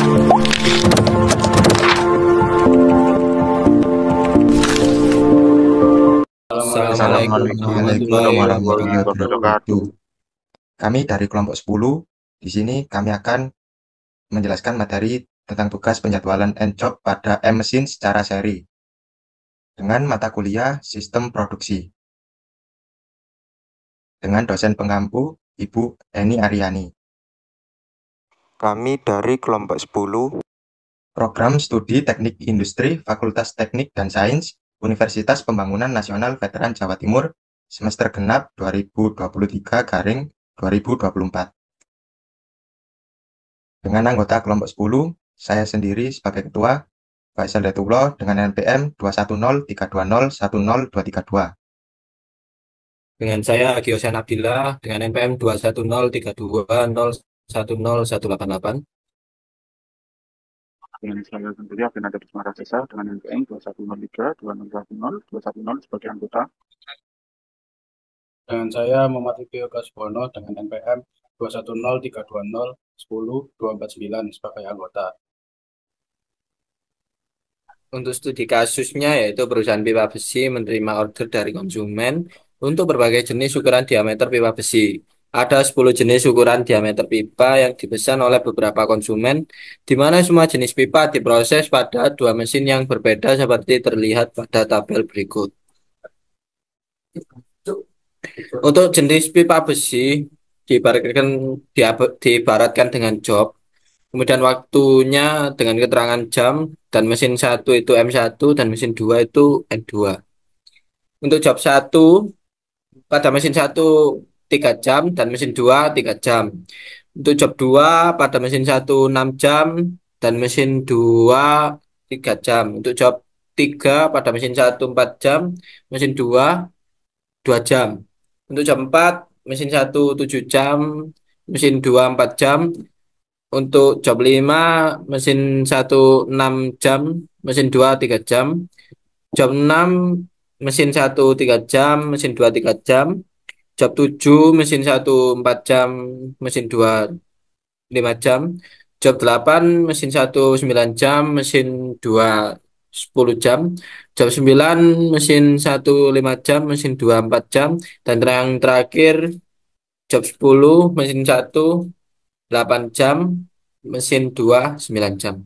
Assalamualaikum Assalamualaikum warahmatullahi warahmatullahi wabarakatuh. wabarakatuh. Kami dari kelompok 10. Di sini kami akan menjelaskan materi tentang tugas penjadwalan and job pada M-Mesin secara seri dengan mata kuliah Sistem Produksi dengan dosen pengampu Ibu Eni Aryani. Kami dari kelompok 10 Program Studi Teknik Industri Fakultas Teknik dan Sains Universitas Pembangunan Nasional Veteran Jawa Timur semester genap 2023-2024. Dengan anggota kelompok 10, saya sendiri sebagai ketua, Faisal Daitullah dengan NPM 21032010232. Dengan saya Agiosan Abdillah dengan NPM 21032010188. Dengan saya sendiri Abinanda Bismara Desa dengan NPM 2103-2010-210 sebagai anggota. Dengan saya Muhammad Rifio Kasbono dengan NPM 21032010249 sebagai anggota. Untuk studi kasusnya yaitu perusahaan pipa besi menerima order dari konsumen untuk berbagai jenis ukuran diameter pipa besi. Ada 10 jenis ukuran diameter pipa yang dipesan oleh beberapa konsumen, di mana semua jenis pipa diproses pada 2 mesin yang berbeda seperti terlihat pada tabel berikut. Untuk jenis pipa besi diibaratkan dengan job, kemudian waktunya dengan keterangan jam, dan mesin 1 itu M1 dan mesin 2 itu N2. Untuk job 1 pada mesin 1 3 jam dan mesin 2 3 jam. Untuk job 2 pada mesin 1 6 jam dan mesin 2 3 jam. Untuk job 3 pada mesin 1 4 jam, mesin 2 2 jam. Untuk job 4 mesin 1 7 jam, mesin 2 4 jam. Untuk job 5 mesin 1 6 jam, mesin 2 3 jam. Job 6 mesin 1 3 jam, mesin 2 3 jam. Job 7 mesin 1 4 jam, mesin 2 5 jam. Job 8 mesin 1 9 jam, mesin 2 10 jam. Job 9 mesin 1 5 jam, mesin 2 4 jam. Dan yang terakhir job 10 mesin 1 8 jam, mesin 2 9 jam.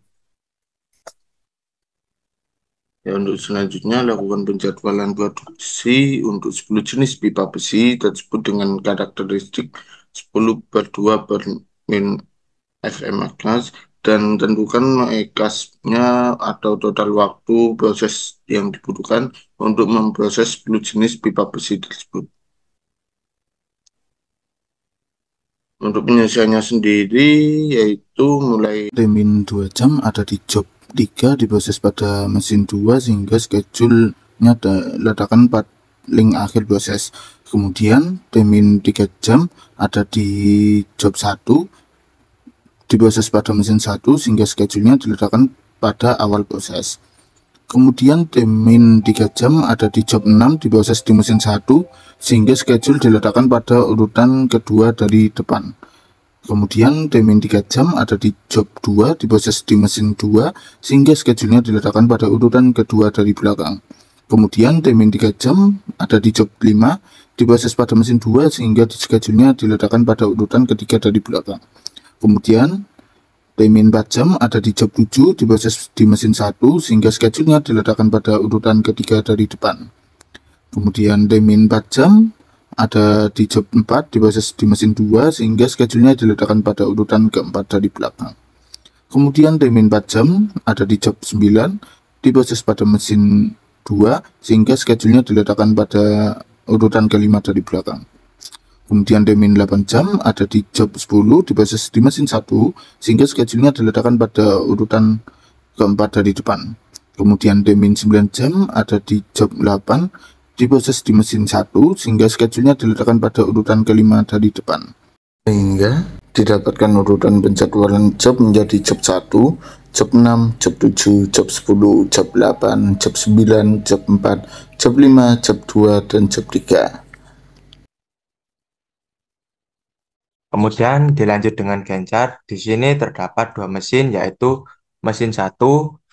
Ya, untuk selanjutnya lakukan penjadwalan produksi untuk 10 jenis pipa besi tersebut dengan karakteristik 10/2/min FM gas dan tentukan ekasnya atau total waktu proses yang dibutuhkan untuk memproses 10 jenis pipa besi tersebut. Untuk penyelesaiannya sendiri yaitu mulai min 2 jam ada di job 3 diproses pada mesin 2 sehingga schedule-nya letakkan paling akhir proses. Kemudian min 3 jam ada di job 1 diproses pada mesin 1 sehingga schedule-nya diletakkan pada awal proses. Kemudian min 3 jam ada di job 6 diproses di mesin 1 sehingga schedule diletakkan pada urutan kedua dari depan. Kemudian min 3 jam ada di job 2 diproses di mesin 2 sehingga schedule-nya diletakkan pada urutan kedua dari belakang. Kemudian min 3 jam ada di job 5 diproses pada mesin 2 sehingga schedule-nya diletakkan pada urutan ketiga dari belakang. Kemudian min 4 jam ada di job 7 diproses di mesin 1 sehingga schedule-nya diletakkan pada urutan ketiga dari depan. Kemudian min 4 jam ada di job 4 diproses di mesin 2 sehingga schedule-nya diletakkan pada urutan keempat dari belakang. Kemudian min 4 jam ada di job 9 diproses pada mesin 2 sehingga schedule-nya diletakkan pada urutan kelima dari belakang. Kemudian min 8 jam ada di job 10 diproses di mesin 1 sehingga schedule-nya diletakkan pada urutan keempat dari depan. Kemudian min 9 jam ada di job 8 diproses di mesin 1 sehingga schedule-nya diletakkan pada urutan kelima dari depan. Sehingga didapatkan urutan penjadwalan job menjadi job 1, job 6, job 7, job 10, job 8, job 9, job 4, job 5, job 2, dan job 3. Kemudian dilanjut dengan gencar. Di sini terdapat dua mesin, yaitu mesin 1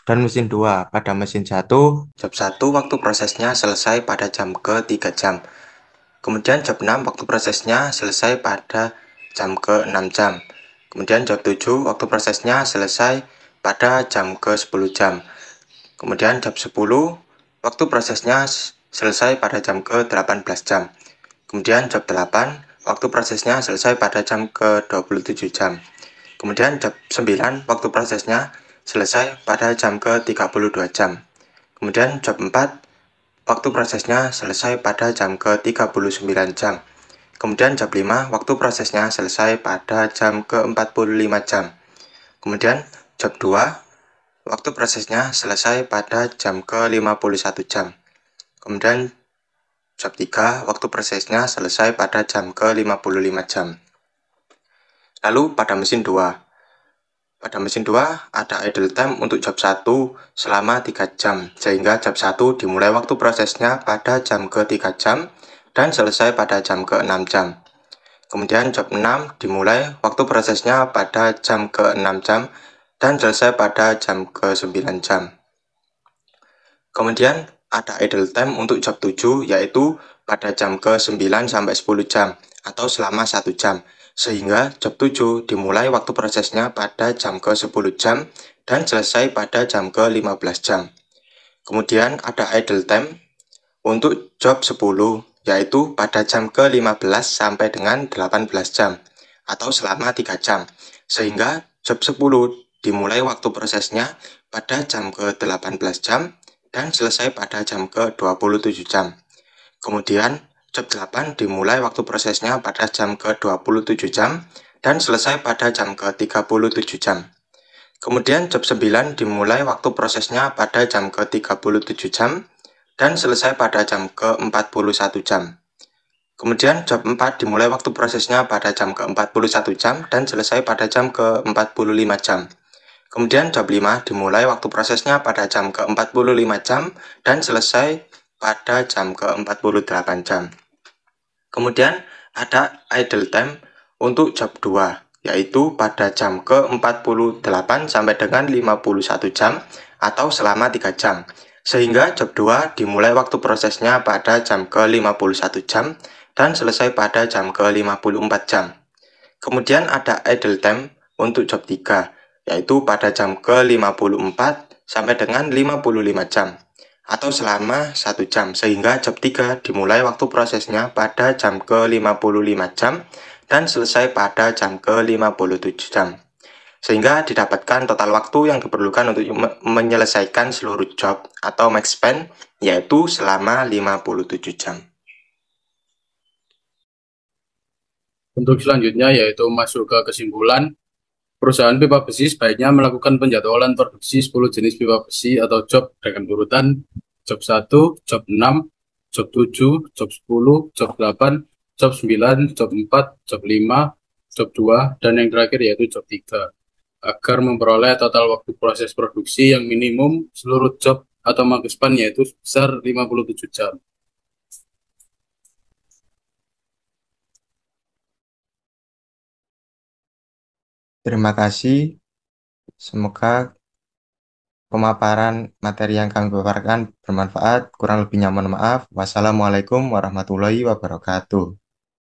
dan mesin 2. Pada mesin 1, job 1 waktu prosesnya selesai pada jam ke-3 jam. Kemudian job 6 waktu prosesnya selesai pada jam ke-6 jam. Kemudian job 7 waktu prosesnya selesai pada jam ke-10 jam. Kemudian job 10 waktu prosesnya selesai pada jam ke-18 jam. Kemudian job 8 waktu prosesnya selesai pada jam ke-27 jam. Kemudian job 9 waktu prosesnya selesai pada jam ke-32 jam. Kemudian job 4 waktu prosesnya selesai pada jam ke-39 jam. Kemudian job 5 waktu prosesnya selesai pada jam ke-45 jam. Kemudian job 2 waktu prosesnya selesai pada jam ke-51 jam. Kemudian job 3 waktu prosesnya selesai pada jam ke-55 jam. Lalu pada mesin 2. Pada mesin 2 ada idle time untuk job 1 selama 3 jam, sehingga job 1 dimulai waktu prosesnya pada jam ke-3 jam dan selesai pada jam ke-6 jam. Kemudian job 6 dimulai waktu prosesnya pada jam ke-6 jam dan selesai pada jam ke-9 jam. Kemudian ada idle time untuk job 7, yaitu pada jam ke-9 sampai 10 jam atau selama 1 jam, sehingga job 7 dimulai waktu prosesnya pada jam ke-10 jam dan selesai pada jam ke-15 jam. Kemudian ada idle time untuk job 10, yaitu pada jam ke-15 sampai dengan 18 jam atau selama 3 jam, sehingga job 10 dimulai waktu prosesnya pada jam ke-18 jam dan selesai pada jam ke-27 jam. Kemudian job 8 dimulai waktu prosesnya pada jam ke-27 jam dan selesai pada jam ke-37 jam. Kemudian job 9 dimulai waktu prosesnya pada jam ke-37 jam dan selesai pada jam ke-41 jam. Kemudian job 4 dimulai waktu prosesnya pada jam ke-41 jam dan selesai pada jam ke-45 jam. Kemudian job 5 dimulai waktu prosesnya pada jam ke-45 jam dan selesai pada jam ke-48 jam. Kemudian ada idle time untuk job 2, yaitu pada jam ke-48 sampai dengan 51 jam atau selama 3 jam, sehingga job 2 dimulai waktu prosesnya pada jam ke-51 jam dan selesai pada jam ke-54 jam. Kemudian ada idle time untuk job 3, yaitu pada jam ke-54 sampai dengan 55 jam atau selama 1 jam, sehingga job 3 dimulai waktu prosesnya pada jam ke-55 jam dan selesai pada jam ke-57 jam, sehingga didapatkan total waktu yang diperlukan untuk menyelesaikan seluruh job atau max span, yaitu selama 57 jam. Untuk selanjutnya yaitu masuk ke kesimpulan. Perusahaan pipa besi sebaiknya melakukan penjadwalan produksi 10 jenis pipa besi atau job dengan urutan job 1, job 6, job 7, job 10, job 8, job 9, job 4, job 5, job 2, dan yang terakhir yaitu job 3, agar memperoleh total waktu proses produksi yang minimum seluruh job atau max span yaitu sebesar 57 jam. Terima kasih. Semoga pemaparan materi yang kami paparkan bermanfaat. Kurang lebihnya mohon maaf. Wassalamualaikum warahmatullahi wabarakatuh.